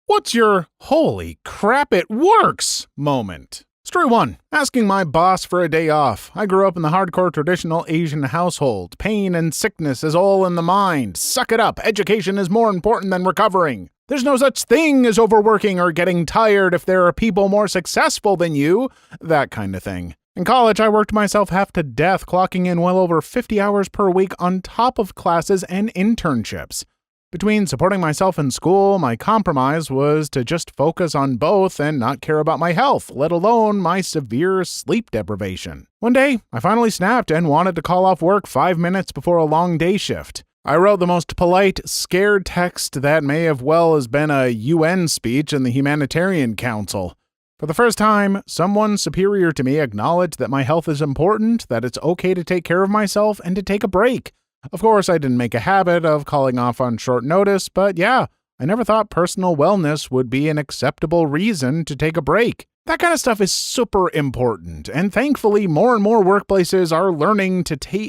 What's your holy crap, it works moment? Story 1. Asking my boss for a day off. I grew up in the hardcore traditional Asian household. Pain and sickness is all in the mind. Suck it up. Education is more important than recovering. There's no such thing as overworking or getting tired if there are people more successful than you. That kind of thing. In college, I worked myself half to death, clocking in well over 50 hours per week on top of classes and internships. Between supporting myself in school, my compromise was to just focus on both and not care about my health, let alone my severe sleep deprivation. One day, I finally snapped and wanted to call off work 5 minutes before a long day shift. I wrote the most polite, scared text that may have well as been a UN speech in the Humanitarian Council. For the first time, someone superior to me acknowledged that my health is important, that it's okay to take care of myself, and to take a break. Of course, I didn't make a habit of calling off on short notice, but yeah, I never thought personal wellness would be an acceptable reason to take a break. That kind of stuff is super important, and thankfully more and more workplaces are learning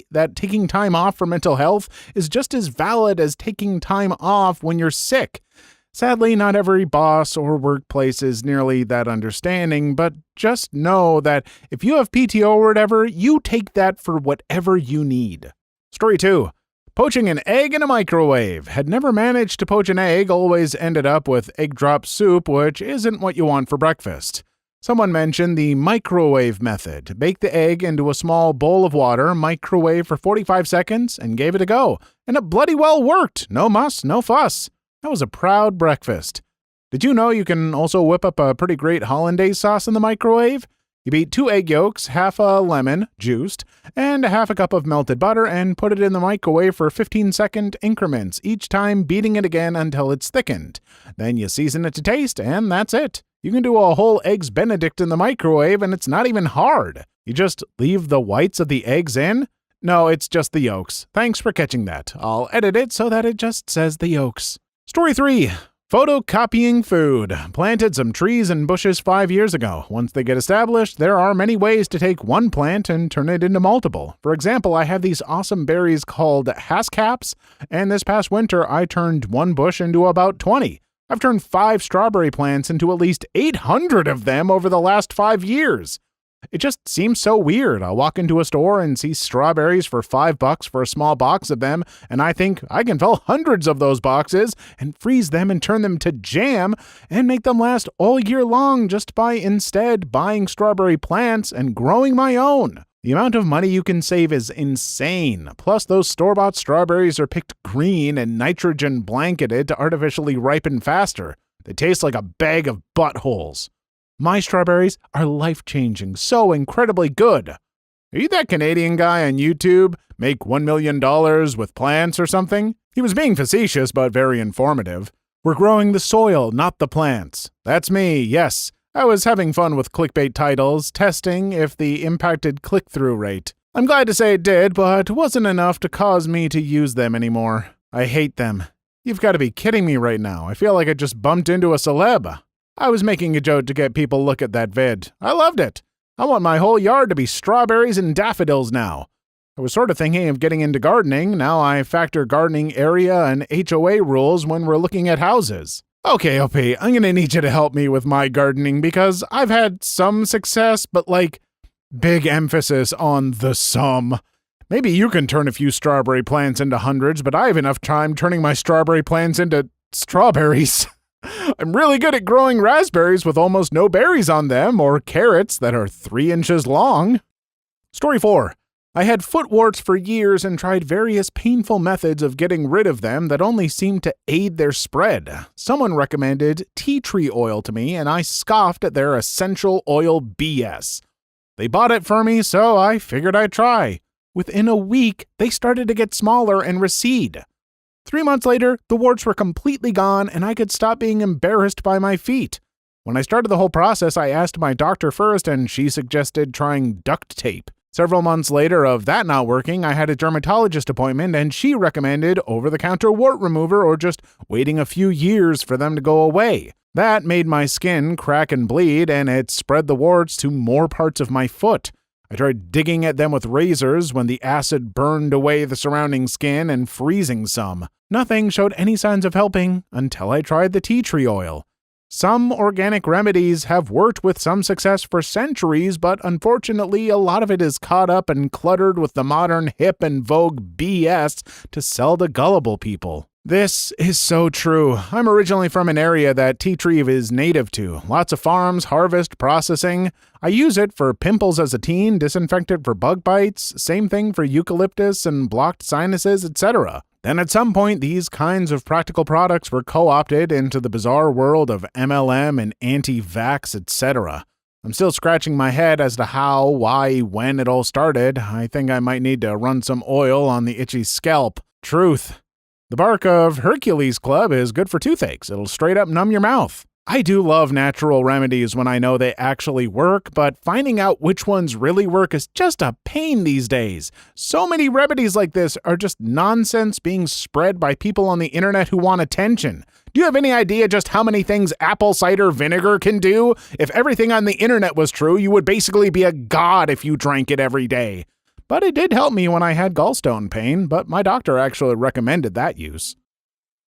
that taking time off for mental health is just as valid as taking time off when you're sick. Sadly, not every boss or workplace is nearly that understanding, but just know that if you have PTO or whatever, you take that for whatever you need. Story 2. Poaching an egg in a microwave. Had never managed to poach an egg, always ended up with egg drop soup, which isn't what you want for breakfast. Someone mentioned the microwave method. Bake the egg into a small bowl of water, microwave for 45 seconds, and gave it a go. And it bloody well worked. No muss, no fuss. That was a proud breakfast. Did you know you can also whip up a pretty great hollandaise sauce in the microwave? You beat 2 egg yolks, half a lemon, juiced, and half a cup of melted butter and put it in the microwave for 15-second increments, each time beating it again until it's thickened. Then you season it to taste, and that's it. You can do a whole Eggs Benedict in the microwave, and it's not even hard. You just leave the whites of the eggs in? No, it's just the yolks. Thanks for catching that. I'll edit it so that it just says the yolks. Story 3. Photocopying food. Planted some trees and bushes 5 years ago. Once they get established, there are many ways to take one plant and turn it into multiple. For example, I have these awesome berries called haskapes, and this past winter I turned one bush into about 20. I've turned 5 strawberry plants into at least 800 of them over the last 5 years. It just seems so weird. I'll walk into a store and see strawberries for $5 for a small box of them, and I think I can fill hundreds of those boxes and freeze them and turn them to jam and make them last all year long just by instead buying strawberry plants and growing my own. The amount of money you can save is insane. Plus, those store-bought strawberries are picked green and nitrogen blanketed to artificially ripen faster. They taste like a bag of buttholes. My strawberries are life-changing, so incredibly good. Are you that Canadian guy on YouTube? Make $1 million with plants or something? He was being facetious, but very informative. We're growing the soil, not the plants. That's me, yes. I was having fun with clickbait titles, testing if they impacted click-through rate. I'm glad to say it did, but it wasn't enough to cause me to use them anymore. I hate them. You've got to be kidding me right now. I feel like I just bumped into a celeb. I was making a joke to get people look at that vid. I loved it. I want my whole yard to be strawberries and daffodils now. I was sort of thinking of getting into gardening. Now I factor gardening area and HOA rules when we're looking at houses. Okay, OP, I'm going to need you to help me with my gardening because I've had some success, but big emphasis on the some. Maybe you can turn a few strawberry plants into hundreds, but I have enough time turning my strawberry plants into strawberries. I'm really good at growing raspberries with almost no berries on them, or carrots that are 3 inches long. Story 4. I had foot warts for years and tried various painful methods of getting rid of them that only seemed to aid their spread. Someone recommended tea tree oil to me, and I scoffed at their essential oil BS. They bought it for me, so I figured I'd try. Within a week, they started to get smaller and recede. 3 months later, the warts were completely gone and I could stop being embarrassed by my feet. When I started the whole process, I asked my doctor first and she suggested trying duct tape. Several months later of that not working, I had a dermatologist appointment and she recommended over-the-counter wart remover or just waiting a few years for them to go away. That made my skin crack and bleed and it spread the warts to more parts of my foot. I tried digging at them with razors when the acid burned away the surrounding skin and freezing some. Nothing showed any signs of helping until I tried the tea tree oil. Some organic remedies have worked with some success for centuries, but unfortunately, a lot of it is caught up and cluttered with the modern hip and vogue BS to sell to gullible people. This is so true. I'm originally from an area that tea tree is native to. Lots of farms, harvest, processing. I use it for pimples as a teen, disinfect it for bug bites, same thing for eucalyptus and blocked sinuses, etc. Then at some point, these kinds of practical products were co-opted into the bizarre world of MLM and anti-vax, etc. I'm still scratching my head as to how, why, when it all started. I think I might need to run some oil on the itchy scalp. Truth. The bark of Hercules Club is good for toothaches. It'll straight up numb your mouth. I do love natural remedies when I know they actually work, but finding out which ones really work is just a pain these days. So many remedies like this are just nonsense being spread by people on the internet who want attention. Do you have any idea just how many things apple cider vinegar can do? If everything on the internet was true, you would basically be a god if you drank it every day. But it did help me when I had gallstone pain, but my doctor actually recommended that use.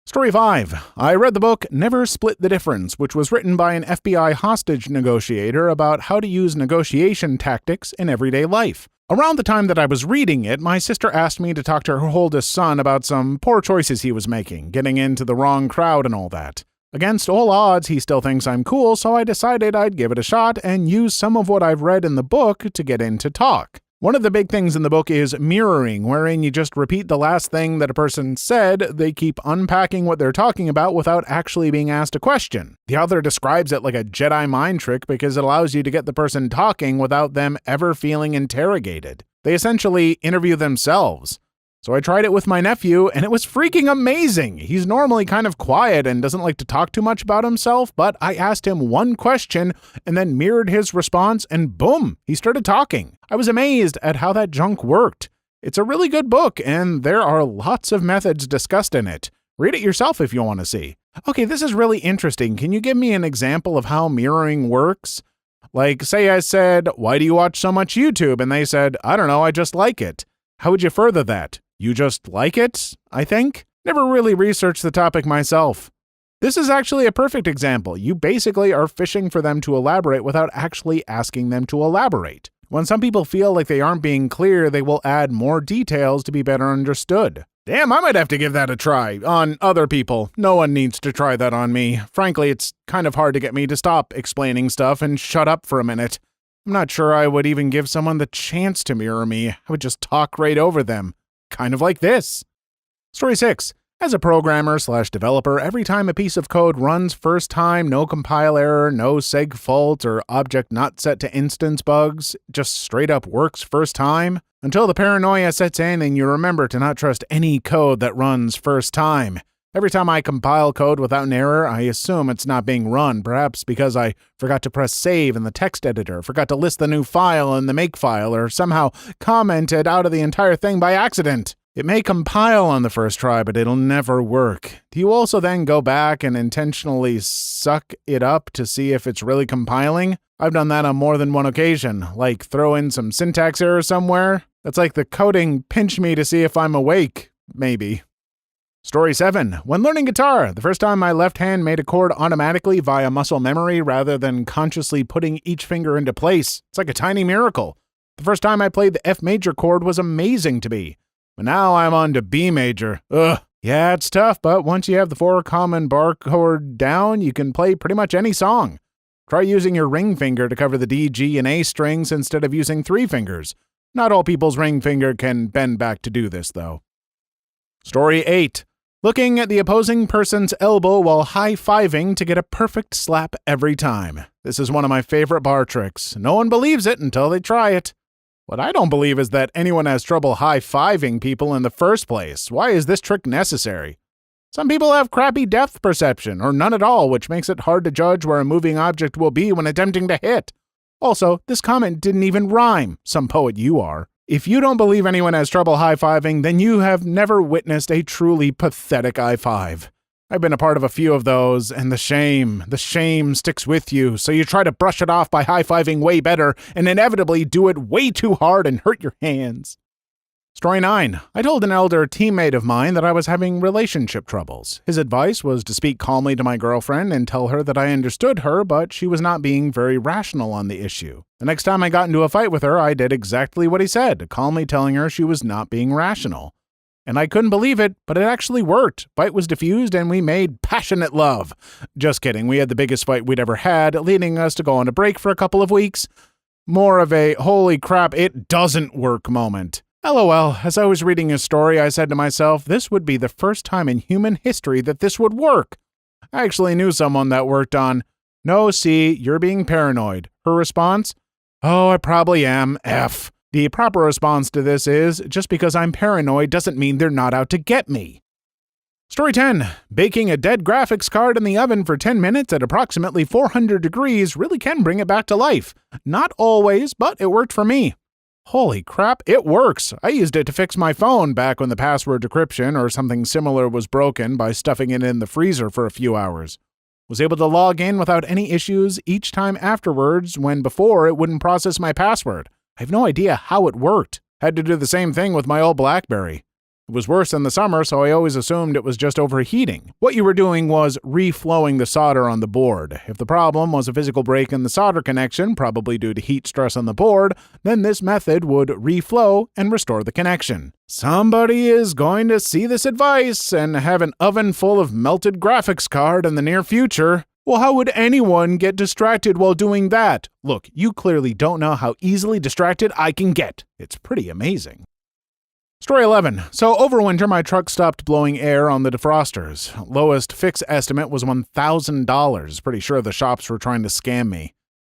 Story 5. I read the book Never Split the Difference, which was written by an FBI hostage negotiator about how to use negotiation tactics in everyday life. Around the time that I was reading it, my sister asked me to talk to her oldest son about some poor choices he was making, getting into the wrong crowd and all that. Against all odds, he still thinks I'm cool, so I decided I'd give it a shot and use some of what I've read in the book to get into talk. One of the big things in the book is mirroring, wherein you just repeat the last thing that a person said. They keep unpacking what they're talking about without actually being asked a question. The author describes it like a Jedi mind trick because it allows you to get the person talking without them ever feeling interrogated. They essentially interview themselves. So I tried it with my nephew, and it was freaking amazing. He's normally kind of quiet and doesn't like to talk too much about himself, but I asked him one question and then mirrored his response, and boom, he started talking. I was amazed at how that junk worked. It's a really good book, and there are lots of methods discussed in it. Read it yourself if you want to see. Okay, this is really interesting. Can you give me an example of how mirroring works? Like, say I said, "Why do you watch so much YouTube?" And they said, "I don't know, I just like it." How would you further that? You just like it, I think? Never really researched the topic myself. This is actually a perfect example. You basically are fishing for them to elaborate without actually asking them to elaborate. When some people feel like they aren't being clear, they will add more details to be better understood. Damn, I might have to give that a try. On other people. No one needs to try that on me. Frankly, it's kind of hard to get me to stop explaining stuff and shut up for a minute. I'm not sure I would even give someone the chance to mirror me. I would just talk right over them. Kind of like this. Story 6. As a programmer/developer, every time a piece of code runs first time, no compile error, no seg fault, or object not set to instance bugs, just straight up works first time, until the paranoia sets in and you remember to not trust any code that runs first time. Every time I compile code without an error, I assume it's not being run, perhaps because I forgot to press save in the text editor, forgot to list the new file in the makefile, or somehow commented out of the entire thing by accident. It may compile on the first try, but it'll never work. Do you also then go back and intentionally suck it up to see if it's really compiling? I've done that on more than one occasion, like throw in some syntax error somewhere. That's like the coding pinch me to see if I'm awake, maybe. Story 7. When learning guitar, the first time my left hand made a chord automatically via muscle memory rather than consciously putting each finger into place. It's like a tiny miracle. The first time I played the F major chord was amazing to me. But now I'm on to B major. Ugh. Yeah, it's tough, but once you have the 4 common bar chord down, you can play pretty much any song. Try using your ring finger to cover the D, G, and A strings instead of using 3 fingers. Not all people's ring finger can bend back to do this, though. Story 8. Looking at the opposing person's elbow while high-fiving to get a perfect slap every time. This is one of my favorite bar tricks. No one believes it until they try it. What I don't believe is that anyone has trouble high-fiving people in the first place. Why is this trick necessary? Some people have crappy depth perception, or none at all, which makes it hard to judge where a moving object will be when attempting to hit. Also, this comment didn't even rhyme. Some poet you are. If you don't believe anyone has trouble high-fiving, then you have never witnessed a truly pathetic high-five. I've been a part of a few of those, and the shame sticks with you, so you try to brush it off by high-fiving way better, and inevitably do it way too hard and hurt your hands. Story 9. I told an elder teammate of mine that I was having relationship troubles. His advice was to speak calmly to my girlfriend and tell her that I understood her, but she was not being very rational on the issue. The next time I got into a fight with her, I did exactly what he said, calmly telling her she was not being rational. And I couldn't believe it, but it actually worked. Fight was diffused and we made passionate love. Just kidding, we had the biggest fight we'd ever had, leading us to go on a break for a couple of weeks. More of a holy crap, it doesn't work moment. LOL, as I was reading his story, I said to myself, this would be the first time in human history that this would work. I actually knew someone that worked on, no, see, you're being paranoid. Her response, oh, I probably am, F. The proper response to this is, just because I'm paranoid doesn't mean they're not out to get me. Story 10. Baking a dead graphics card in the oven for 10 minutes at approximately 400 degrees really can bring it back to life. Not always, but it worked for me. Holy crap, it works! I used it to fix my phone back when the password decryption or something similar was broken by stuffing it in the freezer for a few hours. Was able to log in without any issues each time afterwards when before it wouldn't process my password. I have no idea how it worked. Had to do the same thing with my old BlackBerry. It was worse in the summer, so I always assumed it was just overheating. What you were doing was reflowing the solder on the board. If the problem was a physical break in the solder connection, probably due to heat stress on the board, then this method would reflow and restore the connection. Somebody is going to see this advice and have an oven full of melted graphics card in the near future. Well, how would anyone get distracted while doing that? Look, you clearly don't know how easily distracted I can get. It's pretty amazing. Story 11. So over winter, my truck stopped blowing air on the defrosters. Lowest fix estimate was $1,000. Pretty sure the shops were trying to scam me.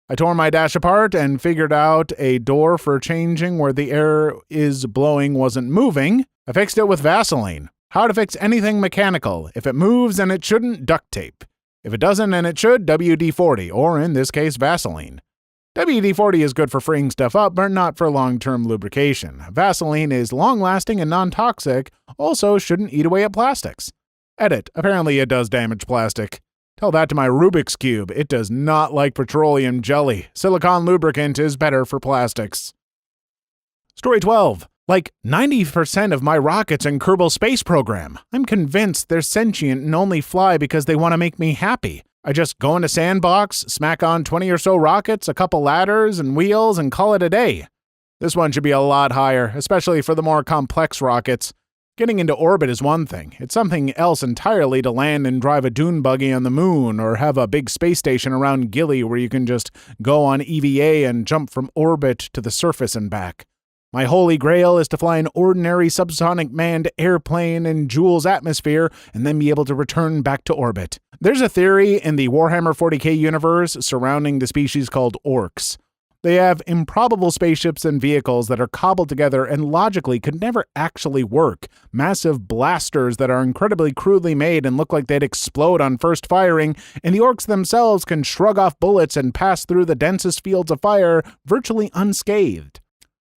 I tore my dash apart and figured out a door for changing where the air is blowing wasn't moving. I fixed it with Vaseline. How to fix anything mechanical. If it moves and it shouldn't, duct tape. If it doesn't and it should, WD-40, or in this case, Vaseline. WD-40 is good for freeing stuff up, but not for long-term lubrication. Vaseline is long-lasting and non-toxic, also shouldn't eat away at plastics. Edit. Apparently it does damage plastic. Tell that to my Rubik's Cube. It does not like petroleum jelly. Silicone lubricant is better for plastics. Story 12. Like 90% of my rockets in Kerbal Space Program. I'm convinced they're sentient and only fly because they want to make me happy. I just go into Sandbox, smack on 20 or so rockets, a couple ladders and wheels, and call it a day. This one should be a lot higher, especially for the more complex rockets. Getting into orbit is one thing. It's something else entirely to land and drive a dune buggy on the moon or have a big space station around Gilly where you can just go on EVA and jump from orbit to the surface and back. My holy grail is to fly an ordinary subsonic manned airplane in Joule's atmosphere and then be able to return back to orbit. There's a theory in the Warhammer 40k universe surrounding the species called orcs. They have improbable spaceships and vehicles that are cobbled together and logically could never actually work. Massive blasters that are incredibly crudely made and look like they'd explode on first firing, and the orcs themselves can shrug off bullets and pass through the densest fields of fire virtually unscathed.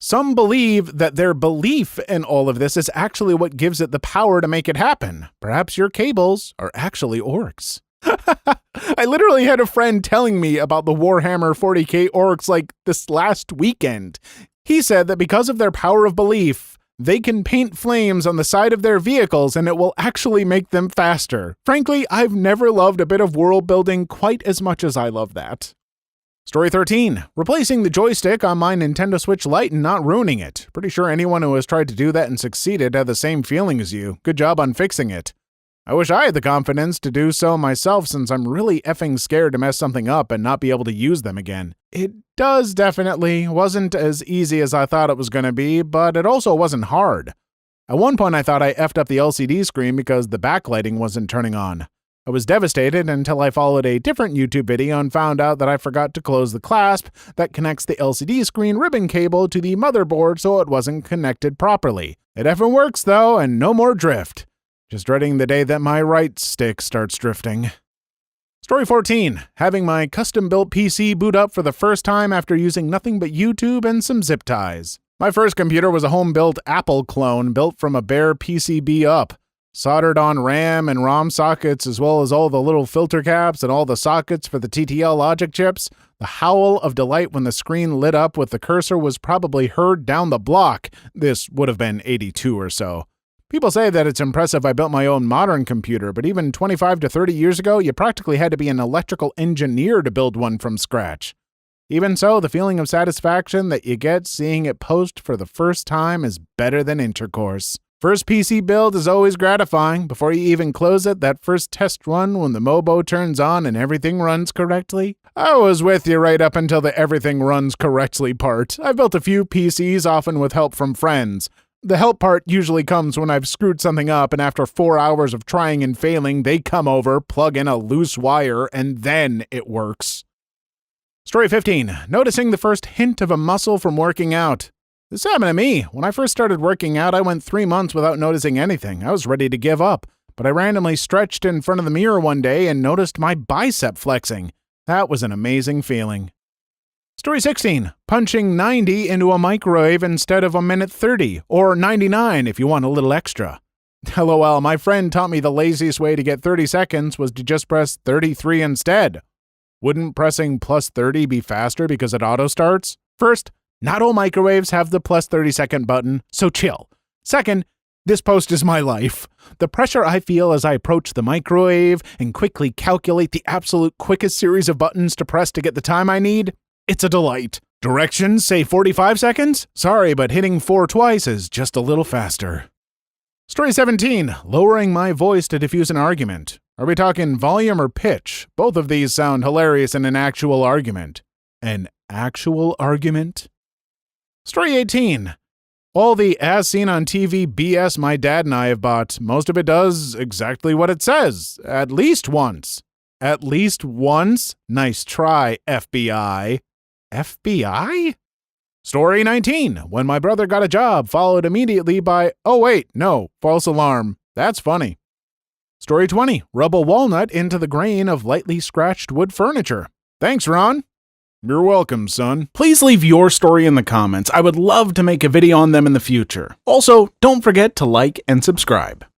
Some believe that their belief in all of this is actually what gives it the power to make it happen. Perhaps your cables are actually orcs. I literally had a friend telling me about the Warhammer 40k orcs like this last weekend. He said that because of their power of belief, they can paint flames on the side of their vehicles and it will actually make them faster. Frankly, I've never loved a bit of world building quite as much as I love that. Story 13. Replacing the joystick on my Nintendo Switch Lite and not ruining it. Pretty sure anyone who has tried to do that and succeeded had the same feeling as you. Good job on fixing it. I wish I had the confidence to do so myself since I'm really effing scared to mess something up and not be able to use them again. It does definitely. Wasn't as easy as I thought it was going to be, but it also wasn't hard. At one point I thought I effed up the LCD screen because the backlighting wasn't turning on. I was devastated until I followed a different YouTube video and found out that I forgot to close the clasp that connects the LCD screen ribbon cable to the motherboard so it wasn't connected properly. It effing works though, and no more drift. Just dreading the day that my right stick starts drifting. Story 14. Having my custom-built PC boot up for the first time after using nothing but YouTube and some zip ties. My first computer was a home-built Apple clone built from a bare PCB up. Soldered on RAM and ROM sockets, as well as all the little filter caps and all the sockets for the TTL logic chips, the howl of delight when the screen lit up with the cursor was probably heard down the block. This would have been 82 or so. People say that it's impressive I built my own modern computer, but even 25 to 30 years ago, you practically had to be an electrical engineer to build one from scratch. Even so, the feeling of satisfaction that you get seeing it post for the first time is better than intercourse. First PC build is always gratifying. Before you even close it, that first test run when the Mobo turns on and everything runs correctly. I was with you right up until the everything runs correctly part. I've built a few PCs, often with help from friends. The help part usually comes when I've screwed something up, and after 4 hours of trying and failing, they come over, plug in a loose wire, and then it works. Story 15. Noticing the first hint of a muscle from working out. This happened to me. When I first started working out, I went 3 months without noticing anything. I was ready to give up, but I randomly stretched in front of the mirror one day and noticed my bicep flexing. That was an amazing feeling. Story 16. Punching 90 into a microwave instead of a minute 30, or 99 if you want a little extra. LOL, my friend taught me the laziest way to get 30 seconds was to just press 33 instead. Wouldn't pressing plus 30 be faster because it auto-starts? First, not all microwaves have the plus 30 second button, so chill. Second, this post is my life. The pressure I feel as I approach the microwave and quickly calculate the absolute quickest series of buttons to press to get the time I need, it's a delight. Directions say 45 seconds? Sorry, but hitting 4 twice is just a little faster. Story 17. Lowering my voice to diffuse an argument. Are we talking volume or pitch? Both of these sound hilarious in an actual argument. An actual argument? Story 18. All the as seen on TV BS my dad and I have bought, most of it does exactly what it says. At least once. At least once? Nice try, FBI. FBI? Story 19. When my brother got a job, followed immediately by, oh wait, no, false alarm. That's funny. Story 20. Rub a walnut into the grain of lightly scratched wood furniture. Thanks, Ron. You're welcome, son. Please leave your story in the comments. I would love to make a video on them in the future. Also, don't forget to like and subscribe.